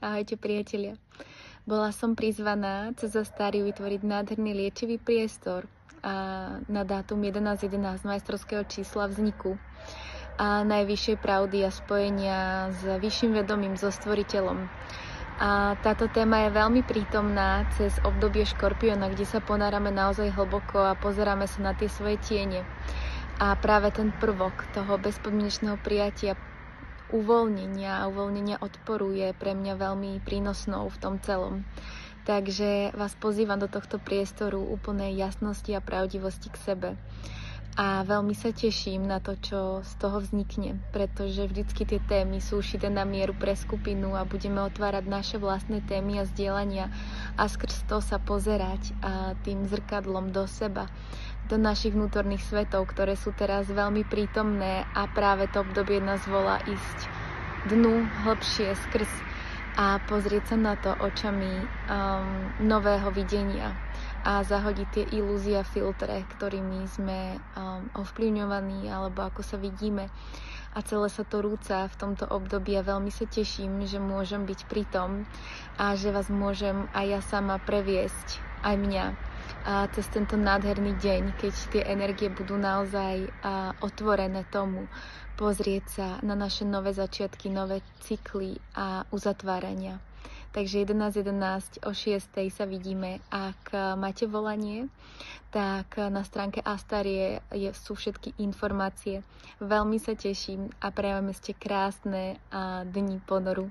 Ahojte priatelia. Bola som prizvaná cez Astáriu vytvoriť nádherný liečivý priestor na dátum 11.11 majstrovského čísla vzniku a najvyššej pravdy a spojenia s vyšším vedomím, so stvoriteľom. A táto téma je veľmi prítomná cez obdobie Škorpiona, kde sa ponárame naozaj hlboko a pozeráme sa na tie svoje tiene. A práve ten prvok toho bezpodmienečného prijatia, uvoľnenia odporu je pre mňa veľmi prínosnou v tom celom. Takže vás pozývam do tohto priestoru úplnej jasnosti a pravdivosti k sebe. A veľmi sa teším na to, čo z toho vznikne, pretože vždycky tie témy sú šité na mieru pre skupinu a budeme otvárať naše vlastné témy a zdieľania a skrz to sa pozerať tým zrkadlom do seba, do našich vnútorných svetov, ktoré sú teraz veľmi prítomné a práve to obdobie nás volá ísť dnu hlbšie skrz a pozrieť sa na to očami nového videnia a zahodiť tie ilúzie a filtre, ktorými sme ovplyvňovaní alebo ako sa vidíme. A celé sa to rúca v tomto období a veľmi sa teším, že môžem byť pri tom a že vás môžem aj ja sama previesť, aj mňa, cez tento nádherný deň, keď tie energie budú naozaj otvorené tomu, pozrieť sa na naše nové začiatky, nové cykly a uzatvárania. Takže 11.11 o 6.00 sa vidíme. Ak máte volanie, tak na stránke Astárie sú všetky informácie. Veľmi sa teším a prajem ste krásne dni ponoru.